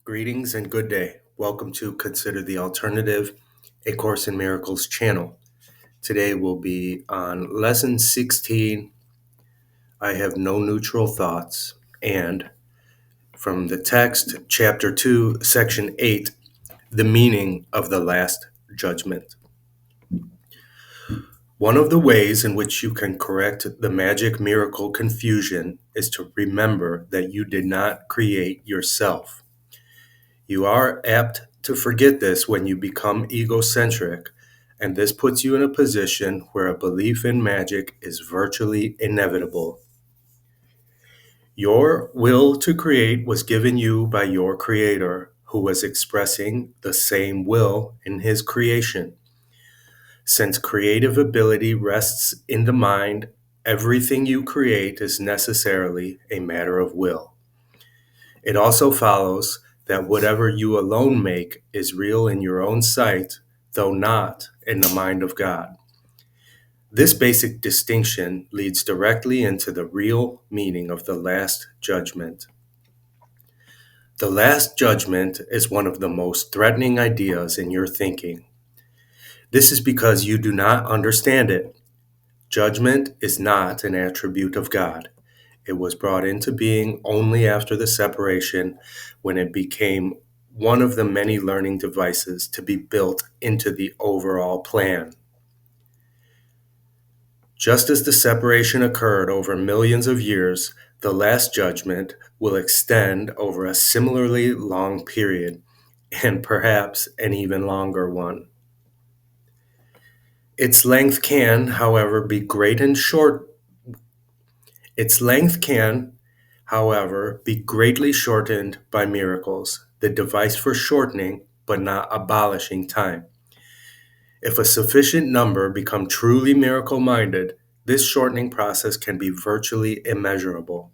Greetings and good day. Welcome to Consider the Alternative, A Course in Miracles channel. Today we'll be on Lesson 16, I Have No Neutral Thoughts, and from the text, Chapter 2, Section 8, The Meaning of the Last Judgment. One of the ways in which you can correct the magic miracle confusion is to remember that you did not create yourself. You are apt to forget this when you become egocentric, and this puts you in a position where a belief in magic is virtually inevitable. Your will to create was given you by your Creator, who was expressing the same will in His creation. Since creative ability rests in the mind, everything you create is necessarily a matter of will. It also follows that whatever you alone make is real in your own sight, though not in the mind of God. This basic distinction leads directly into the real meaning of the Last Judgment. The Last Judgment is one of the most threatening ideas in your thinking. This is because you do not understand it. Judgment is not an attribute of God. It was brought into being only after the separation, when it became one of the many learning devices to be built into the overall plan. Just as the separation occurred over millions of years, the Last Judgment will extend over a similarly long period, and perhaps an even longer one. Its length can, however, be great and short. Its length can, however, be greatly shortened by miracles, the device for shortening but not abolishing time. If a sufficient number become truly miracle-minded, this shortening process can be virtually immeasurable.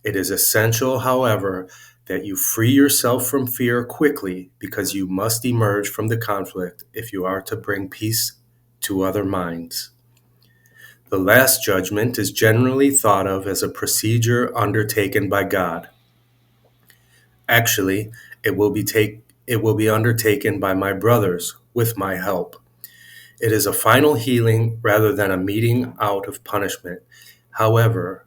It is essential, however, that you free yourself from fear quickly, because you must emerge from the conflict if you are to bring peace to other minds. The Last Judgment is generally thought of as a procedure undertaken by God. Actually, it will be undertaken by my brothers with my help. It is a final healing rather than a meting out of punishment. However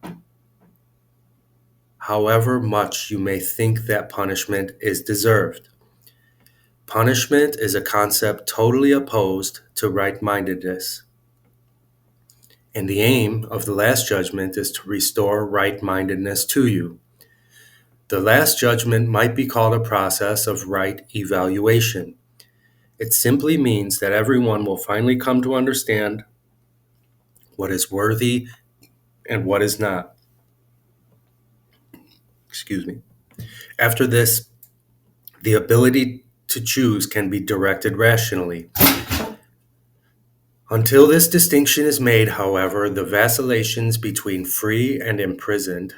much you may think that punishment is deserved. Punishment is a concept totally opposed to right-mindedness. And the aim of the Last Judgment is to restore right-mindedness to you. The Last Judgment might be called a process of right evaluation. It simply means that everyone will finally come to understand what is worthy and what is not. After this, the ability to choose can be directed rationally. Until this distinction is made, however, the vacillations between free and imprisoned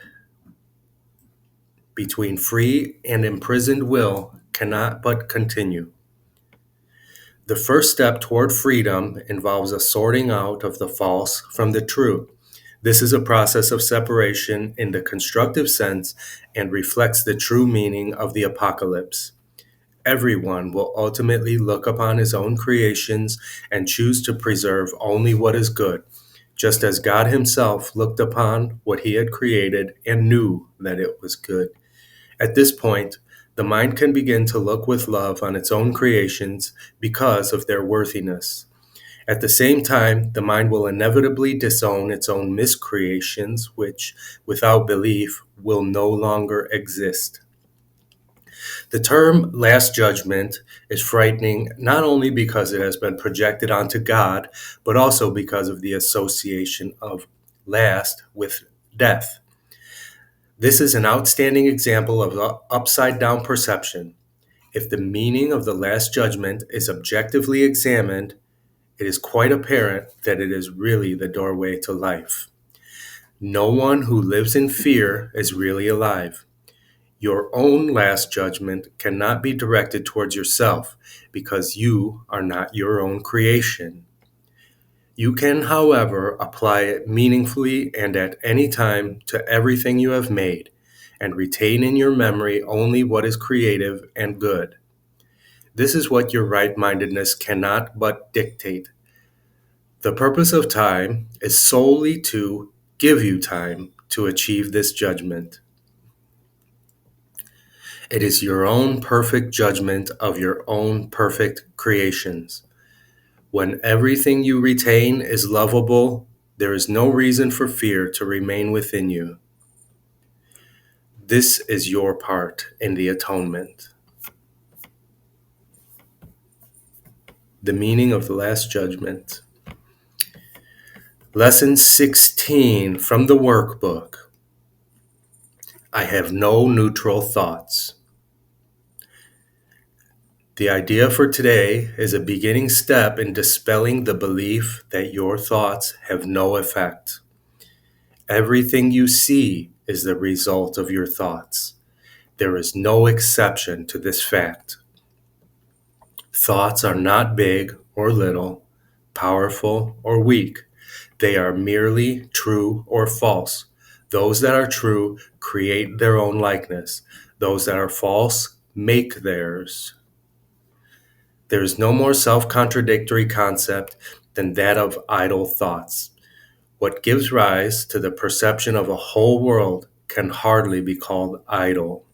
will cannot but continue. The first step toward freedom involves a sorting out of the false from the true. This is a process of separation in the constructive sense and reflects the true meaning of the apocalypse. Everyone will ultimately look upon his own creations and choose to preserve only what is good, just as God himself looked upon what he had created and knew that it was good. At this point, the mind can begin to look with love on its own creations because of their worthiness. At the same time, the mind will inevitably disown its own miscreations, which, without belief, will no longer exist. The term Last Judgment is frightening not only because it has been projected onto God, but also because of the association of last with death. This is an outstanding example of upside-down perception. If the meaning of the Last Judgment is objectively examined, it is quite apparent that it is really the doorway to life. No one who lives in fear is really alive. Your own Last Judgment cannot be directed towards yourself because you are not your own creation. You can, however, apply it meaningfully and at any time to everything you have made, and retain in your memory only what is creative and good. This is what your right-mindedness cannot but dictate. The purpose of time is solely to give you time to achieve this judgment. It is your own perfect judgment of your own perfect creations. When everything you retain is lovable, there is no reason for fear to remain within you. This is your part in the atonement. The meaning of the Last Judgment. Lesson 16 from the workbook. I have no neutral thoughts. The idea for today is a beginning step in dispelling the belief that your thoughts have no effect. Everything you see is the result of your thoughts. There is no exception to this fact. Thoughts are not big or little, powerful or weak. They are merely true or false. Those that are true create their own likeness. Those that are false make theirs. There is no more self-contradictory concept than that of idle thoughts. What gives rise to the perception of a whole world can hardly be called idle.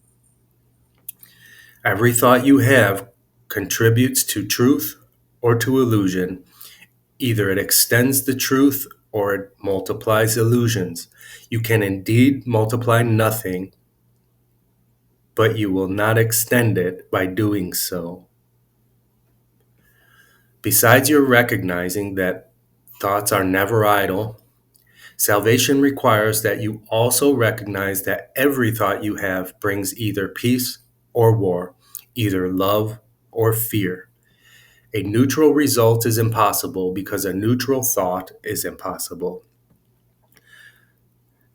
Every thought you have contributes to truth or to illusion. Either it extends the truth or it multiplies illusions. You can indeed multiply nothing, but you will not extend it by doing so. Besides your recognizing that thoughts are never idle, salvation requires that you also recognize that every thought you have brings either peace or war, either love or fear. A neutral result is impossible because a neutral thought is impossible.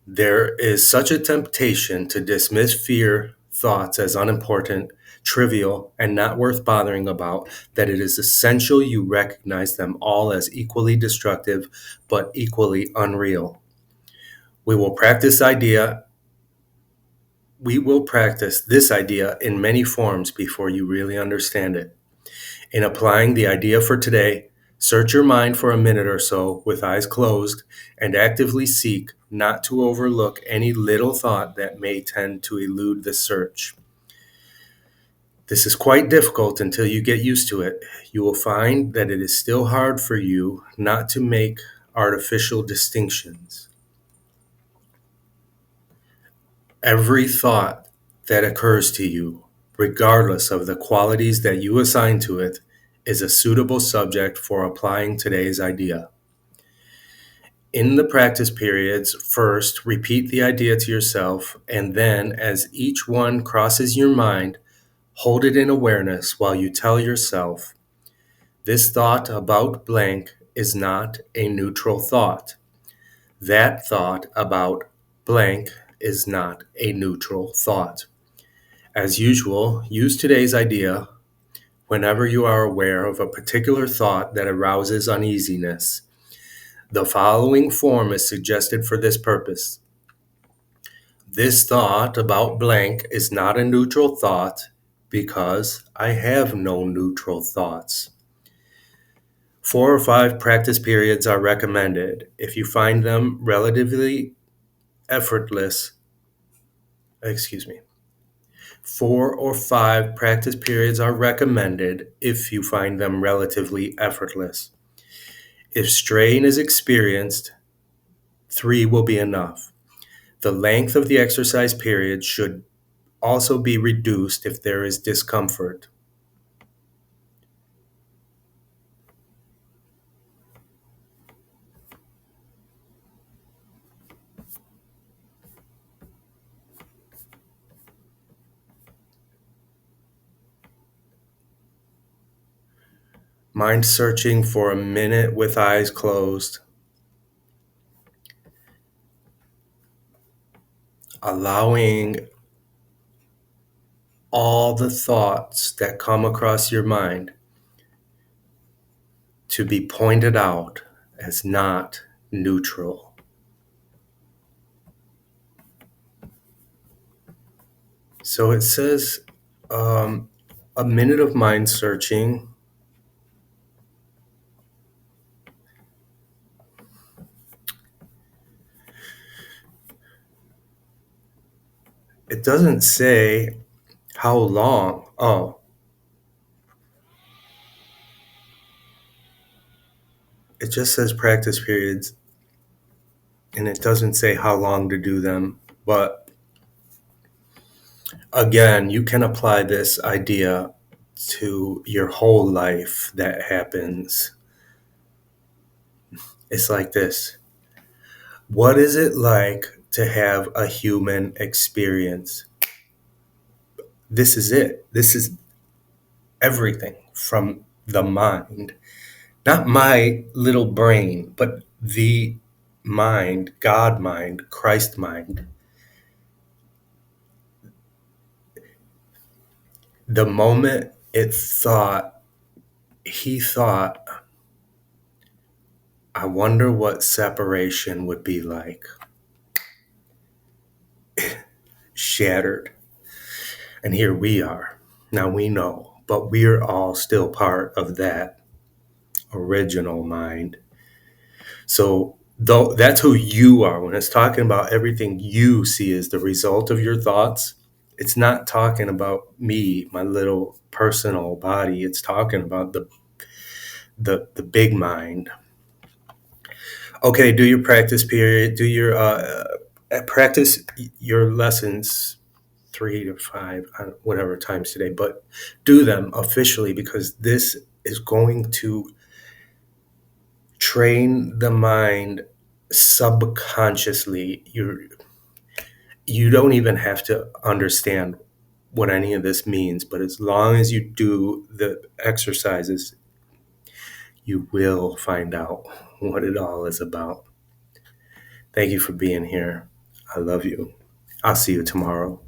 There is such a temptation to dismiss fear thoughts as unimportant, trivial, and not worth bothering about that it is essential you recognize them all as equally destructive but equally unreal. We will practice this idea in many forms before you really understand it. In applying the idea for today, search your mind for a minute or so with eyes closed and actively seek not to overlook any little thought that may tend to elude the search. This is quite difficult until you get used to it. You will find that it is still hard for you not to make artificial distinctions. Every thought that occurs to you, regardless of the qualities that you assign to it, is a suitable subject for applying today's idea. In the practice periods, first repeat the idea to yourself, and then, as each one crosses your mind, hold it in awareness while you tell yourself, this thought about blank is not a neutral thought. That thought about blank is not a neutral thought. As usual, use today's idea whenever you are aware of a particular thought that arouses uneasiness. The following form is suggested for this purpose. This thought about blank is not a neutral thought because I have no neutral thoughts. 4 or 5 practice periods are recommended. If you find them relatively effortless, 4 or 5 practice periods are recommended if you find them relatively effortless. If strain is experienced, 3 will be enough. The length of the exercise period should also be reduced if there is discomfort. Mind searching for a minute with eyes closed. Allowing all the thoughts that come across your mind to be pointed out as not neutral. So it says um, a minute of mind searching. It doesn't say how long. Oh, it just says practice periods, and it doesn't say how long to do them. But again, you can apply this idea to your whole life that happens. It's like this. What is it like to have a human experience? This is it. This is everything from the mind. Not my little brain, but the mind, God mind, Christ mind. The moment he thought, I wonder what separation would be like. Shattered. And here we are. Now we know, but we're all still part of that original mind. So though that's who you are. When it's talking about everything you see as the result of your thoughts, it's not talking about me, my little personal body. It's talking about the big mind. Okay, do your practice period. Do your practice your lessons 3 to 5, whatever times today, but do them officially because this is going to train the mind subconsciously. You don't even have to understand what any of this means, but as long as you do the exercises, you will find out what it all is about. Thank you for being here. I love you. I'll see you tomorrow.